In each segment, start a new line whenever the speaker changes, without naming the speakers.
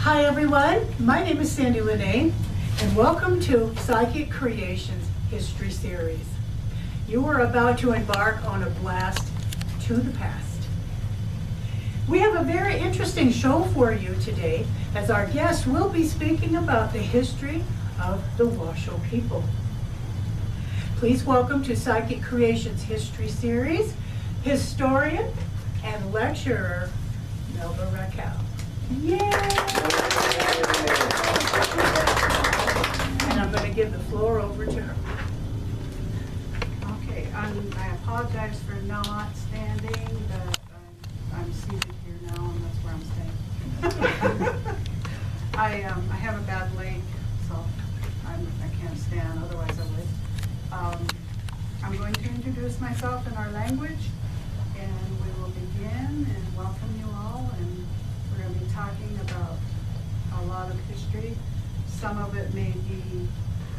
Hi everyone, my name is Sandie La Nae, and welcome to Psychic Creations History Series. You are about to embark on a blast to the past. We have a very interesting show for you today, as our guest will be speaking about the history of the Washoe people. Please welcome to Psychic Creations History Series, historian and lecturer, Melba Rakow. Yay! And I'm going to give the floor over to her.
Okay, I apologize for not standing, but I'm seated here now, and that's where I'm staying. I have a bad leg, so I can't stand, otherwise I would. I'm going to introduce myself in our language, and we will begin and welcome you all, and we're going to be talking about a lot of history. Some of it may be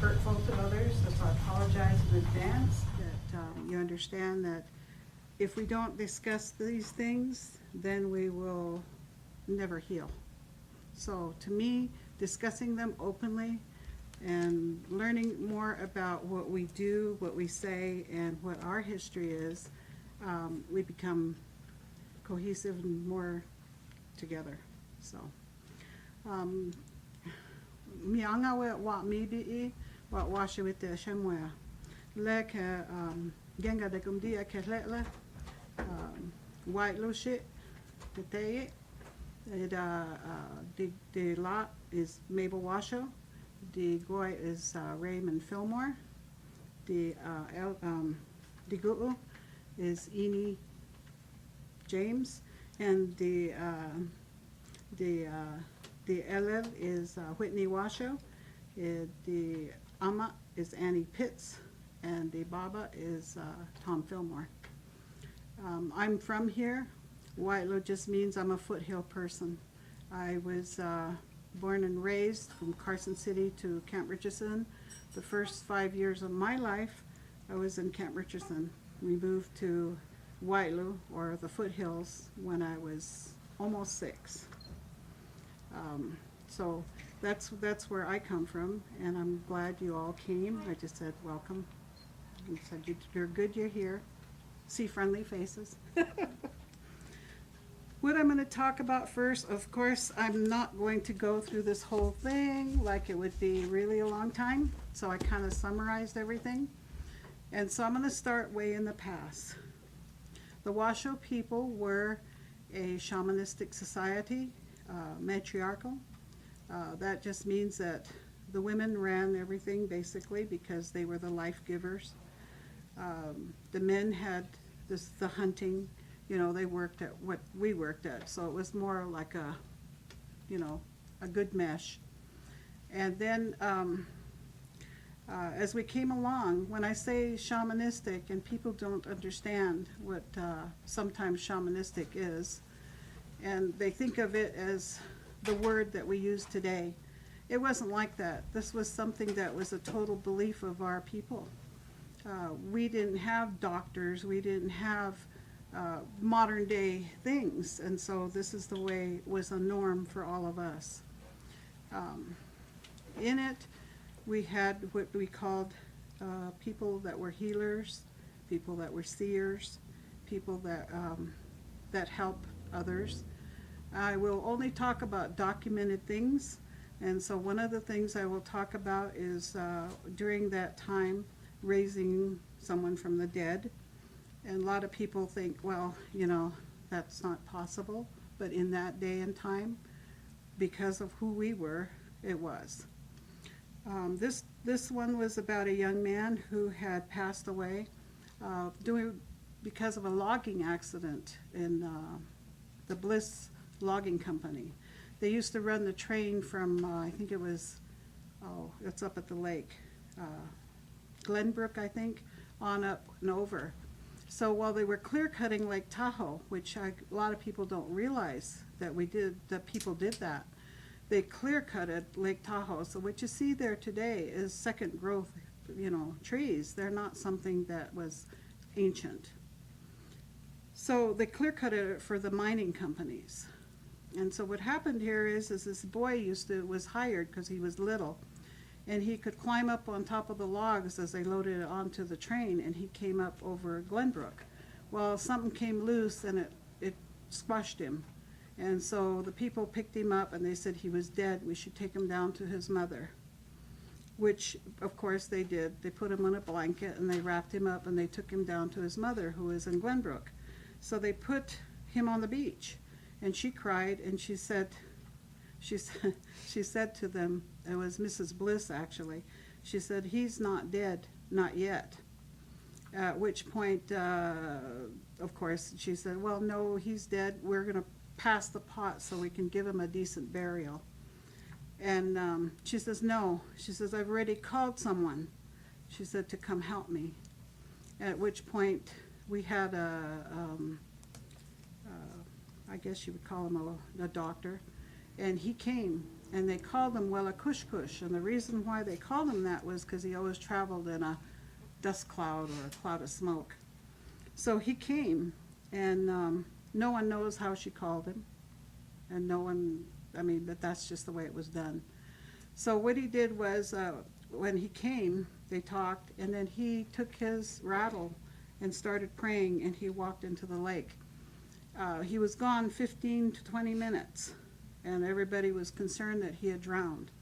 hurtful to others, so I apologize in advance that you understand that if we don't discuss these things, then we will never heal. So to me, discussing them openly and learning more about what we do, what we say, and what our history is, we become cohesive and more together. So mianga we wa mibi wa washe with the shamwa lek genga de kumdia ketletla white lo shit the day the lot is Mabel Washoe, the goy is Raymond Fillmore, the guu is Eni James, and the Elel is Whitney Washoe, the Ama is Annie Pitts, and the Baba is Tom Fillmore. I'm from here. Whitelo just means I'm a foothill person. I was born and raised from Carson City to Camp Richardson. The first 5 years of my life, I was in Camp Richardson. We moved to Whitelo, or the foothills, when I was almost 6. So that's where I come from, and I'm glad you all came. I just said welcome. You said you're good you're here. See friendly faces. What I'm going to talk about first, of course, I'm not going to go through this whole thing like it would be really a long time, so I kind of summarized everything. And so I'm going to start way in the past. The Washoe people were a shamanistic society, matriarchal. That just means that the women ran everything basically because they were the life givers. The men had the hunting. You know, they worked at what we worked at, so it was more like a good mesh. And then as we came along, when I say shamanistic, and people don't understand what sometimes shamanistic is, and they think of it as the word that we use today. It wasn't like that. This was something that was a total belief of our people. We didn't have doctors, we didn't have modern day things, and so this is the way it was a norm for all of us. In it, we had what we called people that were healers, people that were seers, people that help others. I will only talk about documented things, and so one of the things I will talk about is during that time raising someone from the dead. And a lot of people think, well, that's not possible, but in that day and time, because of who we were, it was. This one was about a young man who had passed away because of a logging accident in the Bliss Logging Company. They used to run the train from, I think it was, it's up at the lake, Glenbrook, I think, on up and over. So while they were clear cutting Lake Tahoe, which a lot of people don't realize that people did that, they clear cutted Lake Tahoe. So what you see there today is second growth, trees. They're not something that was ancient. So they clear cutted it for the mining companies.
And so what happened here is this boy was hired because he was little, and he could climb up on top of the logs as they loaded it onto the train, and he came up over Glenbrook. Well, something came loose and it squashed him. And so the people picked him up and they said he was dead. We should take him down to his mother, which of course they did. They put him on a blanket and they wrapped him up and they took him down to his mother, who was in Glenbrook. So they put him on the beach, and she cried, and she said to them, it was Mrs. Bliss actually, she said, "He's not dead, not yet." At which point, of course, she said, "Well, no, he's dead. We're going to pass the pot so we can give him a decent burial." And she says, "No." She says, "I've already called someone," she said, "to come help me." At which point we had I guess you would call him a doctor, and he came, and they called him Wella Kush Kush, and the reason why they called him that was because he always traveled in a dust cloud or a cloud of smoke. So he came, and no one knows how she called him, and no one, but that's just the way it was done. So what he did was, when he came, they talked, and then he took his rattle and started praying, and he walked into the lake. He was gone 15 to 20 minutes, and everybody was concerned that he had drowned.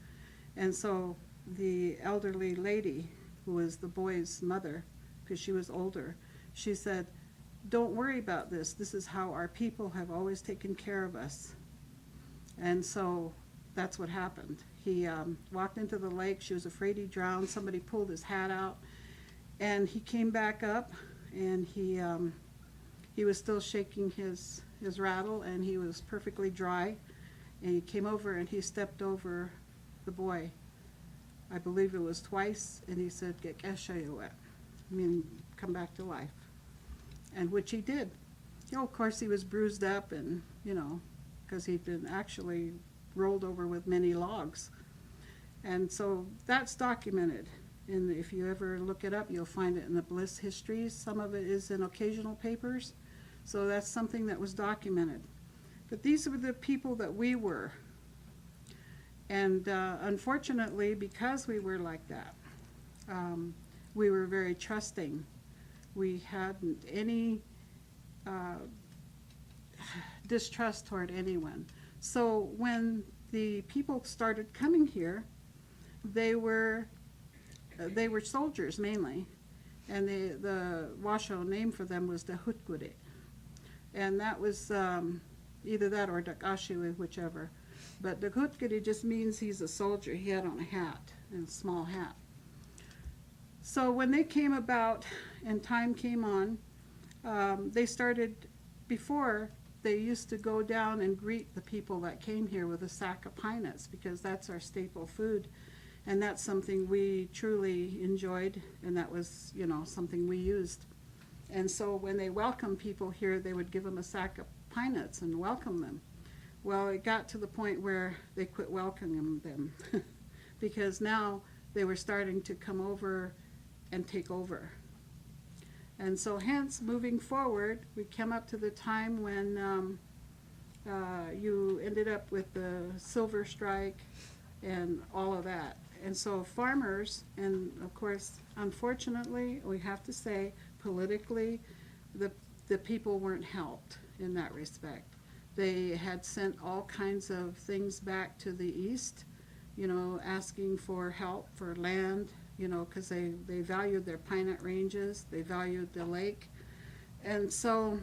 And so the elderly lady, who was the boy's mother, because she was older, she said, "Don't worry about this. This is how our people have always taken care of us." And so that's what happened. He walked into the lake. She was afraid he drowned. Somebody pulled his hat out, and he came back up, and he was still shaking his rattle, and he was perfectly dry. And he came over and he stepped over the boy. I believe it was twice, and he said, "Get Keshayoet," come back to life. And which he did. Of course he was bruised up, and because he'd been actually rolled over with many logs. And so that's documented. And if you ever look it up, you'll find it in the Bliss histories. Some of it is in occasional papers. So that's something that was documented. But these were the people that we were. And unfortunately, because we were like that, we were very trusting. We hadn't any distrust toward anyone. So when the people started coming here, they were soldiers mainly, and the Washoe name for them was the Hutgure, and that was either that or Dakashiwe, whichever. But the Hutgure just means he's a soldier. He had on a hat, and a small hat. So when they came about and time came on, they started, before they used to go down and greet the people that came here with a sack of pine nuts, because that's our staple food. And that's something we truly enjoyed, and that was, something we used. And so when they welcomed people here, they would give them a sack of pine nuts and welcome them. Well, it got to the point where they quit welcoming them because now they were starting to come over and take over. And so hence, moving forward, we came up to the time when you ended up with the silver strike and all of that. And so farmers, and of course, unfortunately, we have to say, politically, the people weren't helped in that respect. They had sent all kinds of things back to the east, asking for help for land, because they valued their pine nut ranges, they valued the lake. And so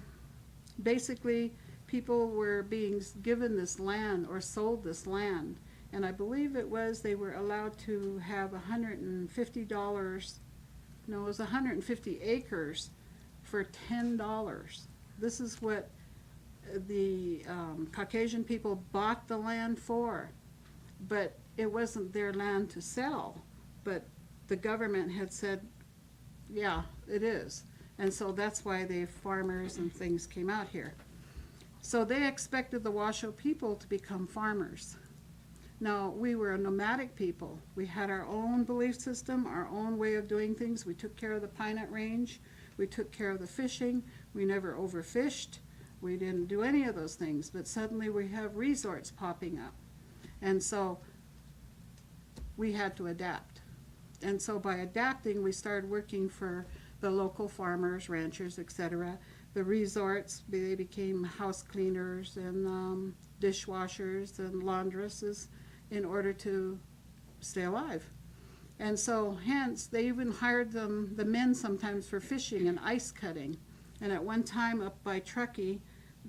basically, people were being given this land or sold this land. And I believe it was they were allowed to have $150, no, it was 150 acres for $10. This is what the Caucasian people bought the land for. But it wasn't their land to sell. But the government had said, yeah, it is. And so that's why the farmers and things came out here. So they expected the Washoe people to become farmers. Now, we were a nomadic people. We had our own belief system, our own way of doing things. We took care of the pine nut range. We took care of the fishing. We never overfished. We didn't do any of those things, but suddenly we have resorts popping up. And so we had to adapt. And so by adapting, we started working for the local farmers, ranchers, etc. The resorts, they became house cleaners and dishwashers and laundresses in order to stay alive. And so hence, they even hired the men sometimes for fishing and ice cutting. And at one time up by Truckee,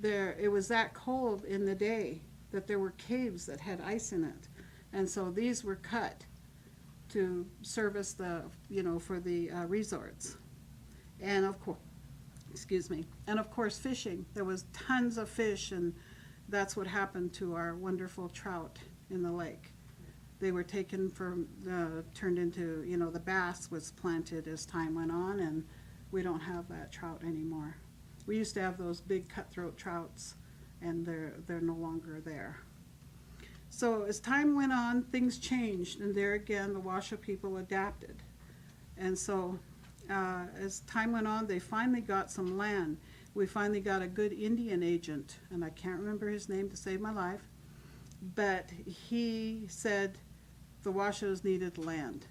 it was that cold in the day that there were caves that had ice in it. And so these were cut to service for the resorts. And of course, and of course fishing. There was tons of fish, and that's what happened to our wonderful trout in the lake. They were taken turned into, the bass was planted as time went on, and we don't have that trout anymore. We used to have those big cutthroat trouts, and they're no longer there. So as time went on, things changed, and there again, the Washoe people adapted. And so as time went on, they finally got some land. We finally got a good Indian agent, and I can't remember his name to save my life, but he said the Washoes needed land.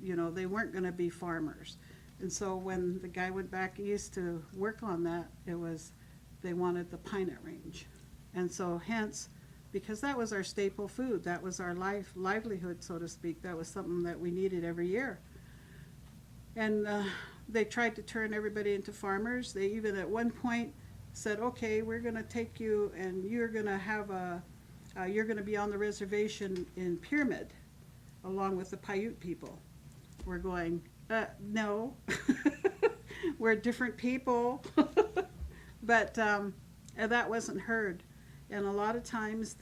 They weren't going to be farmers. And so when the guy went back east to work on that, they wanted the Pine Nut Range. And so hence, because that was our staple food, that was our livelihood, so to speak, that was something that we needed every year. And they tried to turn everybody into farmers. They even at one point said, okay, we're going to take you and you're going to be on the reservation in Pyramid along with the Paiute people. We're going, no, we're different people. But that wasn't heard. And a lot of times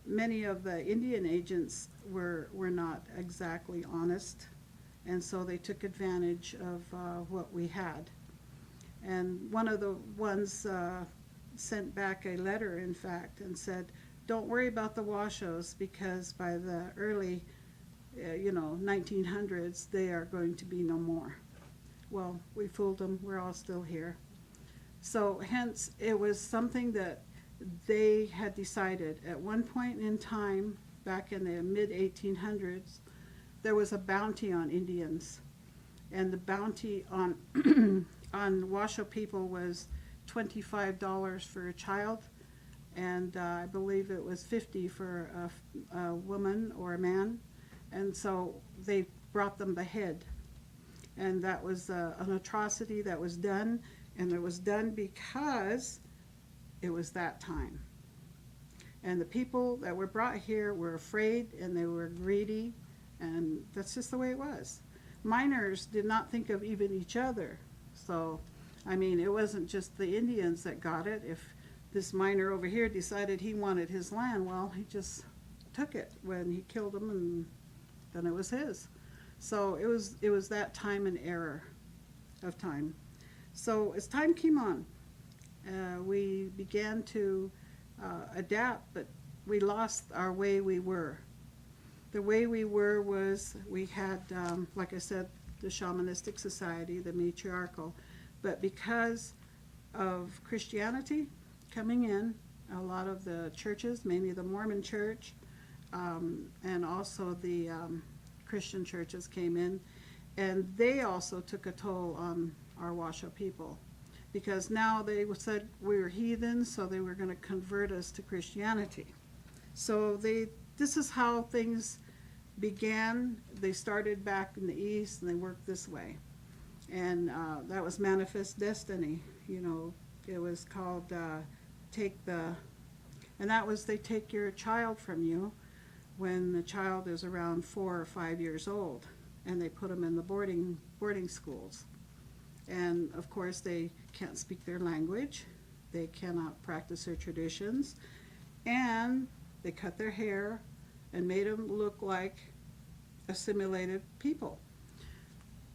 many of the Indian agents were not exactly honest, and so they took advantage of what we had. And one of the ones sent back a letter, in fact, and said, don't worry about the Washoes, because by the early 1900s, they are going to be no more. Well, we fooled them. We're all still here. So hence, it was something that they had decided. At one point in time, back in the mid-1800s, there was a bounty on Indians. And the bounty on on Washoe people was $25 for a child, and I believe it was $50 for a woman or a man. And so they brought them the head. And that was an atrocity that was done, and it was done because it was that time. And the people that were brought here were afraid, and they were greedy, and that's just the way it was. Miners did not think of even each other. So, I mean, it wasn't just the Indians that got it. If this miner over here decided he wanted his land, well, he just took it when he killed them, and then it was his. So it was that time and era of time. So as time came on, we began to adapt, but we lost our way we were. The way we were was we had, like I said, the shamanistic society, the matriarchal, but because of Christianity coming in, a lot of the churches, mainly the Mormon church, and also the Christian churches came in, and they also took a toll on our Washoe people, because now they said we were heathens, so they were going to convert us to Christianity. So this is how things began. They started back in the east, and they worked this way, and that was manifest destiny. It was called and that was they take your child from you when the child is around 4 or 5 years old, and they put them in the boarding schools. And of course they can't speak their language, they cannot practice their traditions, and they cut their hair and made them look like assimilated people.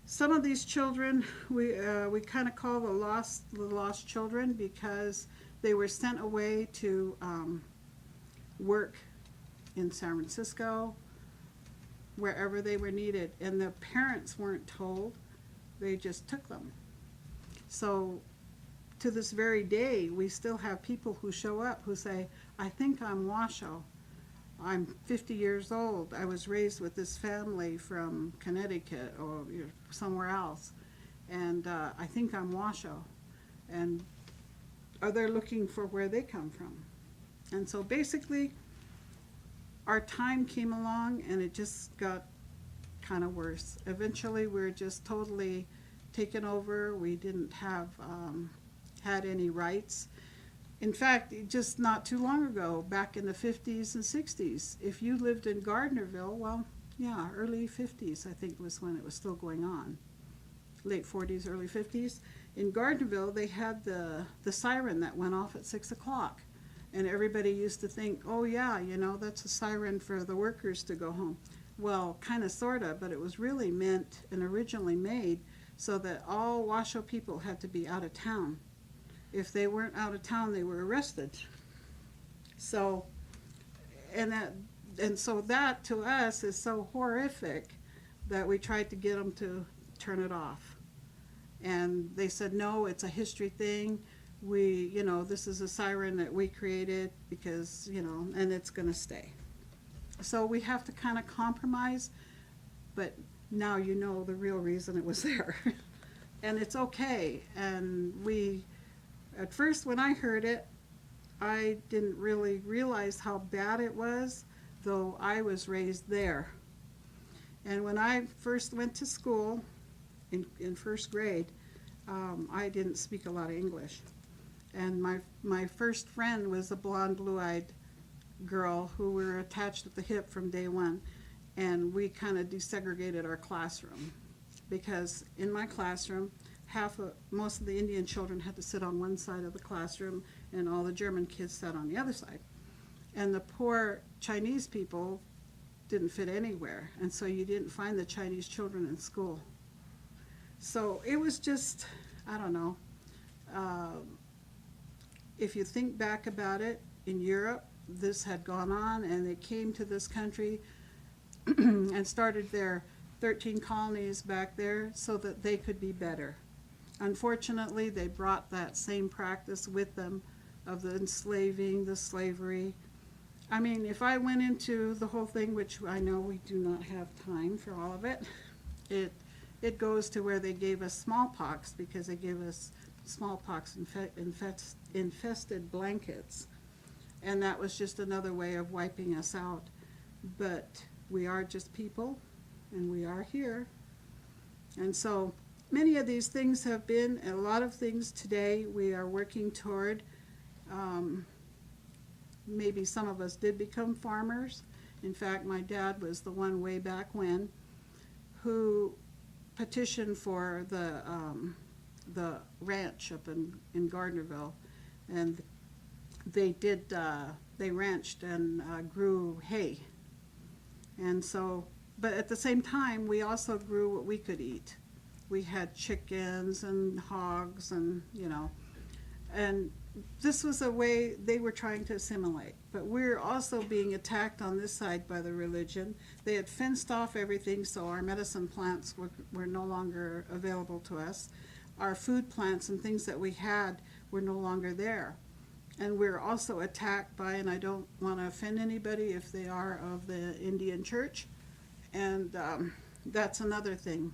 Some of these children we kind of call the lost children, because they were sent away to work in San Francisco, wherever they were needed, and the parents weren't told, they just took them. So to this very day, we still have people who show up who say, I think I'm Washoe. I'm 50 years old. I was raised with this family from Connecticut or somewhere else. And I think I'm Washoe. And are they looking for where they come from? And so basically, our time came along and it just got kind of worse. Eventually, we were just totally taken over. We didn't have had any rights. In fact, just not too long ago, back in the 50s and 60s, if you lived in Gardnerville, well, yeah, early 50s, I think was when it was still going on. Late 40s, early 50s. In Gardnerville, they had the siren that went off at 6 o'clock. And everybody used to think, oh yeah, you know, that's a siren for the workers to go home. Well, kind of, sort of, but it was really meant and originally made so that all Washoe people had to be out of town. If they weren't out of town, they were arrested. So, and so that to us is so horrific that we tried to get them to turn it off. And they said, no, it's a history thing. We, you know, this is a siren that we created because, you know, and it's going to stay. So we have to kind of compromise, but now you know the real reason it was there. And it's okay. And we, at first when I heard it, I didn't really realize how bad it was, though I was raised there. And when I first went to school in first grade, I didn't speak a lot of English. And my first friend was a blonde, blue-eyed girl who we were attached at the hip from day one. And we kind of desegregated our classroom. Because in my classroom, most of the Indian children had to sit on one side of the classroom, and all the German kids sat on the other side. And the poor Chinese people didn't fit anywhere. And so you didn't find the Chinese children in school. So it was just, I don't know. If you think back about it, in Europe, this had gone on, and they came to this country and started their 13 colonies back there so that they could be better. Unfortunately, they brought that same practice with them of the enslaving, the slavery. I mean, if I went into the whole thing, which I know we do not have time for all of it, it goes to where they gave us smallpox because they gave us smallpox infested blankets. And that was just another way of wiping us out. But we are just people, and we are here. And so many of these things have been, and a lot of things today we are working toward. Maybe some of us did become farmers. In fact, my dad was the one way back when who petitioned for the ranch up in Gardnerville, and they ranched and grew hay. And so, but at the same time, we also grew what we could eat. We had chickens and hogs and, you know, and this was a way they were trying to assimilate. But we're also being attacked on this side by the religion. They had fenced off everything, so our medicine plants were no longer available to us. Our food plants and things that we had were no longer there. And we're also attacked by, and I don't want to offend anybody if they are of the Indian church, and that's another thing.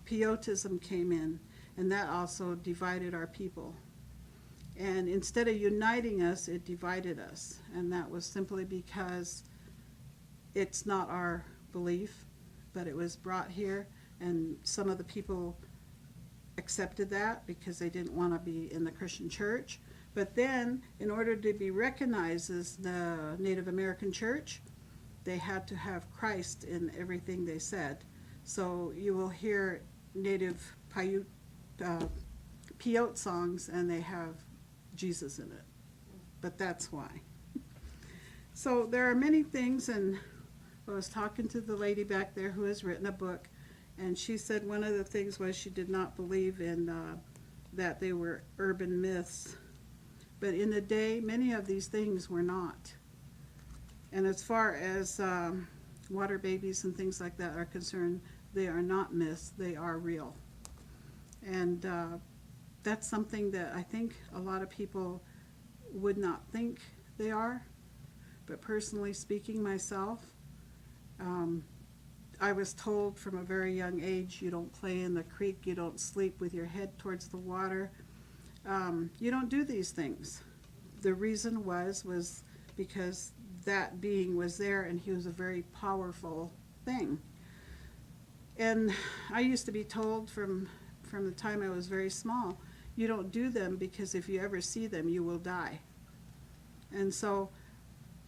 Pietism came in, and that also divided our people. And instead of uniting us, it divided us. And that was simply because it's not our belief, but it was brought here, and some of the people accepted that because they didn't want to be in the Christian church. But then, in order to be recognized as the Native American church, they had to have Christ in everything they said. So you will hear Native Paiute songs, and they have Jesus in it. But that's why. So there are many things, and I was talking to the lady back there who has written a book, and she said one of the things was she did not believe in that they were urban myths. But in the day, many of these things were not. And as far as water babies and things like that are concerned, they are not myths, they are real. And that's something that I think a lot of people would not think they are. But personally speaking myself, I was told from a very young age, you don't play in the creek, you don't sleep with your head towards the water. You don't do these things. The reason was because that being was there and he was a very powerful thing. And I used to be told from the time I was very small, you don't do them because if you ever see them, you will die. And so,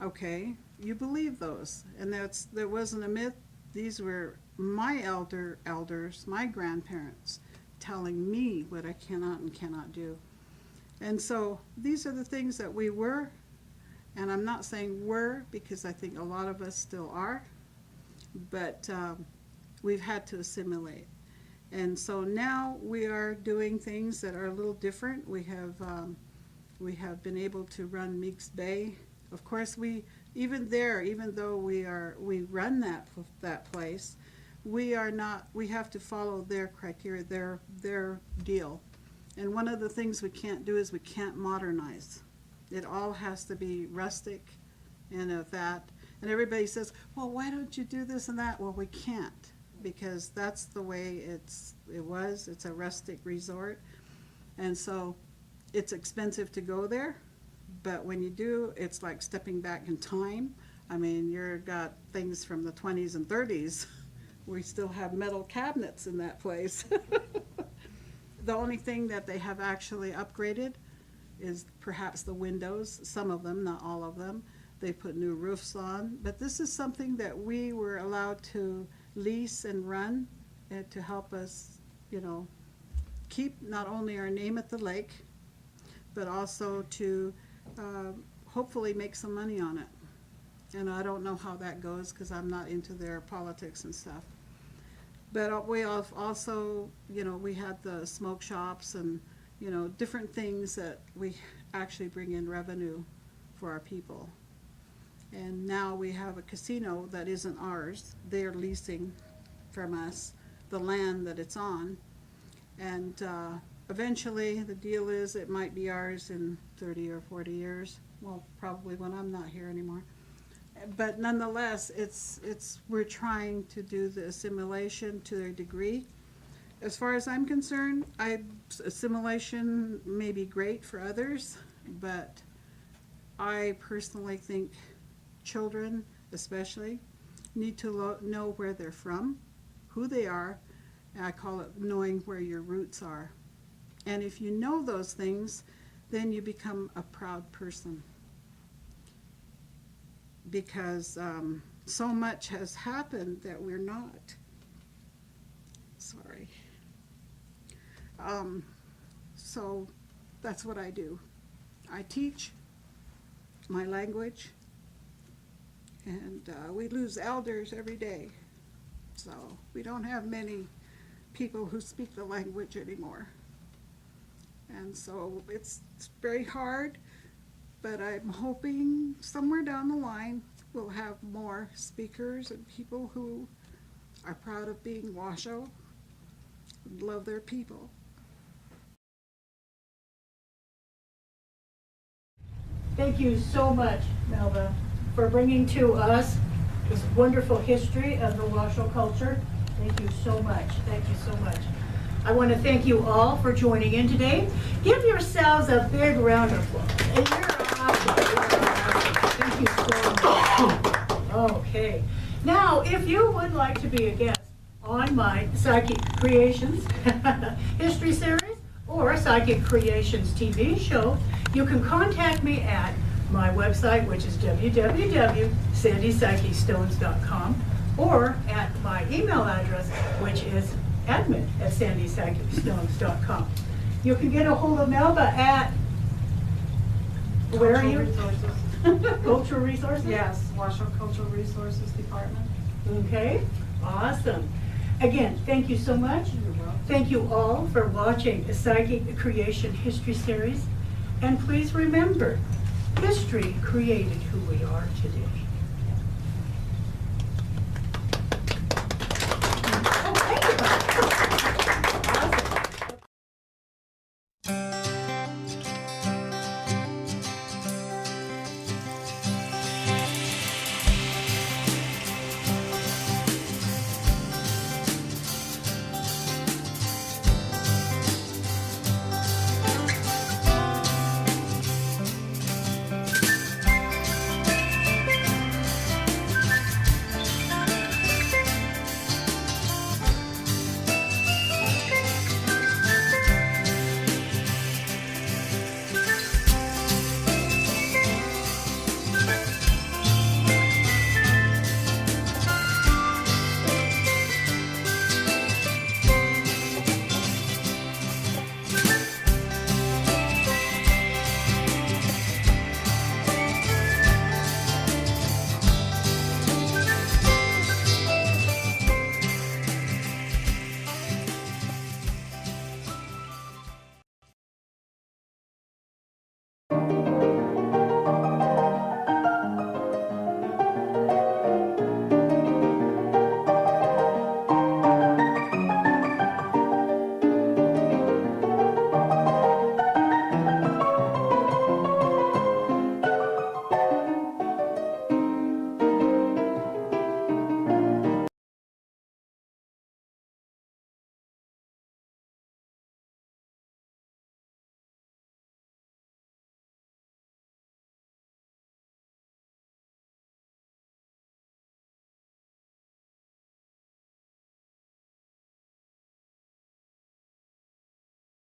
okay, you believe those. And that wasn't a myth. These were my elders, my grandparents, telling me what I cannot and cannot do. And so these are the things that we were, and I'm not saying were because I think a lot of us still are, but we've had to assimilate. And so now we are doing things that are a little different. We have been able to run Meeks Bay. Of course, even though we run that place, we have to follow their criteria, their deal. And one of the things we can't do is we can't modernize. It all has to be rustic and of that. And everybody says, well, why don't you do this and that? Well, we can't, because that's the way it was. It's a rustic resort. And so it's expensive to go there. But when you do, it's like stepping back in time. I mean, you've got things from the 20s and 30s. We still have metal cabinets in that place. The only thing that they have actually upgraded is perhaps the windows, some of them, not all of them. They put new roofs on. But this is something that we were allowed to lease and run to help us, keep not only our name at the lake, but also to hopefully make some money on it. And I don't know how that goes because I'm not into their politics and stuff. But we also, we had the smoke shops and, different things that we actually bring in revenue for our people. And now we have a casino that isn't ours. They're leasing from us the land that it's on. And eventually the deal is it might be ours in 30 or 40 years. Well, probably when I'm not here anymore. But nonetheless, we're trying to do the assimilation to a degree. As far as I'm concerned, assimilation may be great for others, but I personally think children, especially, need to know where they're from, who they are, and I call it knowing where your roots are. And if you know those things, then you become a proud person. Because so much has happened that we're not. Sorry. So that's what I do. I teach my language, and we lose elders every day. So we don't have many people who speak the language anymore. And so it's very hard. But I'm hoping somewhere down the line we'll have more speakers and people who are proud of being Washoe and love their people.
Thank you so much, Melba, for bringing to us this wonderful history of the Washoe culture. Thank you so much. Thank you so much. I want to thank you all for joining in today. Give yourselves a big round of applause. And you're awesome. Thank you so much. Okay. Now, if you would like to be a guest on my Psychic Creations history series or Psychic Creations TV show, you can contact me at my website, which is www.sandypsychicstones.com, or at my email address, which is admin@sandypsychicstones.com. You can get a hold of Melba at, where are you?
Resources.
Cultural Resources?
Yes, Washoe Culture Resources Department.
Okay, awesome. Again, thank you so much.
You're welcome.
Thank you all for watching the Psychic Creation History Series. And please remember, history created who we are today.